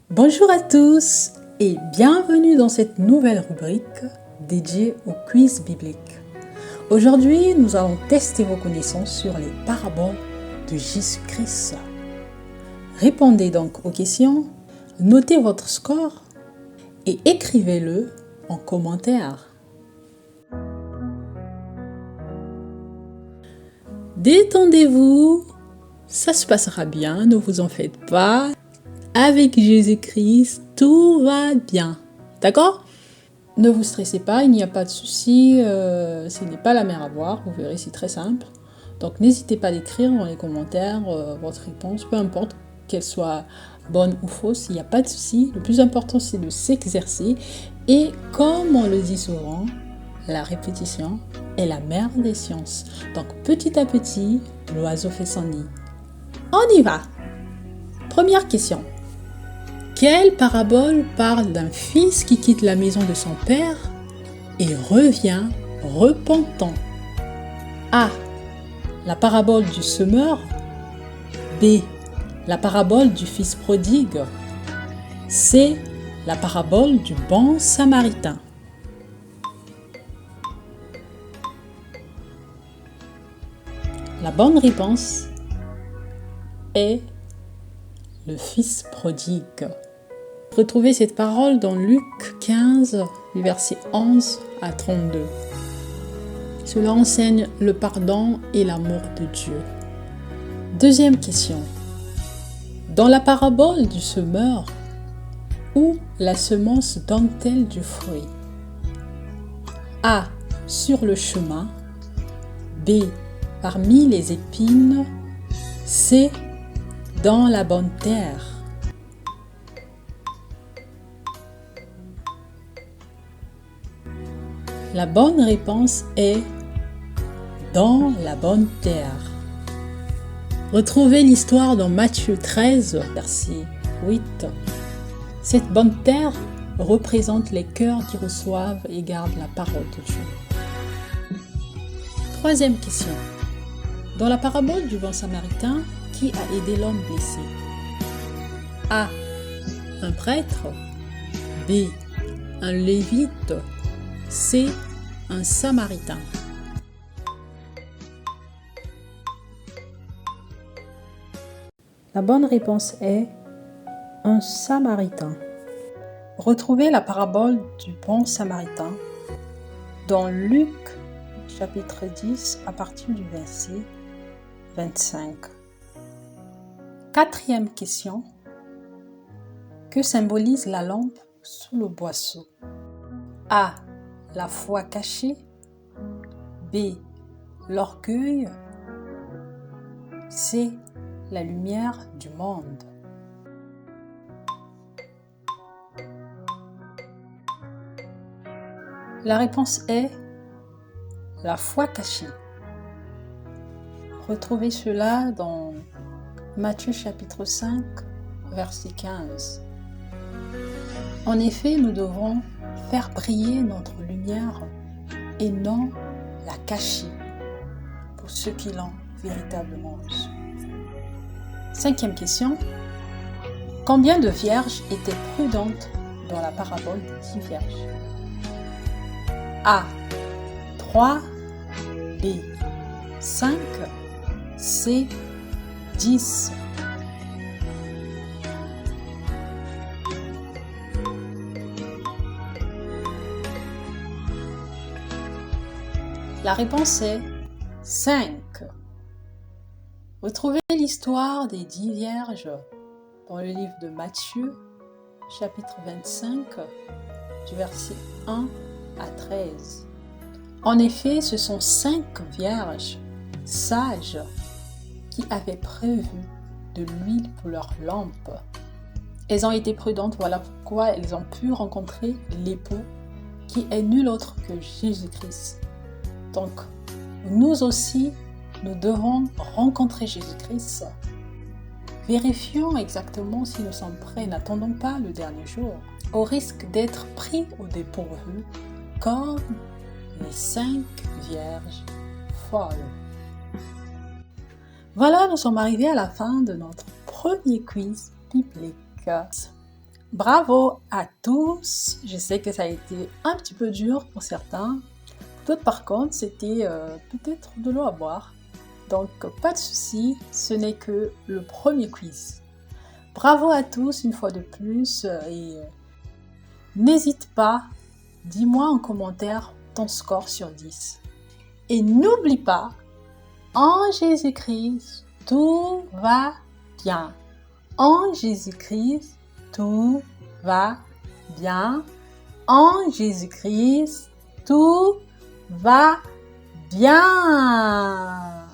Bonjour à tous et bienvenue dans cette nouvelle rubrique dédiée au quiz biblique. Aujourd'hui, nous allons tester vos connaissances sur les paraboles de Jésus-Christ. Répondez donc aux questions, notez votre score et écrivez-le en commentaire. Détendez-vous, ça se passera bien, ne vous en faites pas. Avec Jésus-Christ, tout va bien. D'accord ? Ne vous stressez pas, il n'y a pas de souci, ce n'est pas la mer à boire, vous verrez, c'est très simple. Donc n'hésitez pas à écrire dans les commentaires votre réponse, peu importe qu'elle soit bonne ou fausse, il n'y a pas de souci. Le plus important, c'est de s'exercer. Et comme on le dit souvent, la répétition est la mère des sciences. Donc petit à petit, l'oiseau fait son nid. On y va! Première question. Quelle parabole parle d'un fils qui quitte la maison de son père et revient repentant? A. La parabole du semeur. B. La parabole du fils prodigue. C. La parabole du bon samaritain. La bonne réponse est le fils prodigue. Retrouvez cette parole dans Luc 15, du verset 11 à 32. Cela enseigne le pardon et l'amour de Dieu. Deuxième question. Dans la parabole du semeur, où la semence donne-t-elle du fruit? A. Sur le chemin. B. Parmi les épines. C. Dans la bonne terre. La bonne réponse est dans la bonne terre. Retrouvez l'histoire dans Matthieu 13, verset 8. Cette bonne terre représente les cœurs qui reçoivent et gardent la parole de Dieu. Troisième question. Dans la parabole du bon samaritain, qui a aidé l'homme blessé? A. Un prêtre. B. Un lévite. C. Un samaritain. La bonne réponse est un samaritain. Retrouvez la parabole du bon samaritain dans Luc chapitre 10 à partir du verset 25. Quatrième question. Que symbolise la lampe sous le boisseau? A. La foi cachée. B. L'orgueil. C. La lumière du monde. La réponse est la foi cachée. Retrouvez cela dans Matthieu chapitre 5, verset 15. En effet, nous devons faire briller notre lumière et non la cacher pour ceux qui l'ont véritablement reçue. Cinquième question. Combien de vierges étaient prudentes dans la parabole des 10 vierges? A. 3. B. 5. C. 10. La réponse est 5. Retrouvez l'histoire des 10 vierges dans le livre de Matthieu, chapitre 25, du verset 1 à 13. En effet, ce sont 5 vierges sages qui avaient prévu de l'huile pour leurs lampes. Elles ont été prudentes, voilà pourquoi elles ont pu rencontrer l'époux qui est nul autre que Jésus-Christ. Donc, nous aussi, nous devons rencontrer Jésus-Christ. Vérifions exactement si nous sommes prêts. N'attendons pas le dernier jour, au risque d'être pris au dépourvu, comme les 5 vierges folles. Voilà, nous sommes arrivés à la fin de notre premier quiz biblique. Bravo à tous. Je sais que ça a été un petit peu dur pour certains. D'autres, par contre, c'était peut-être de l'eau à boire. Donc, pas de souci, ce n'est que le premier quiz. Bravo à tous une fois de plus et n'hésite pas, dis-moi en commentaire ton score sur 10. Et n'oublie pas, en Jésus-Christ, tout va bien. En Jésus-Christ, tout va bien. En Jésus-Christ, tout va bien.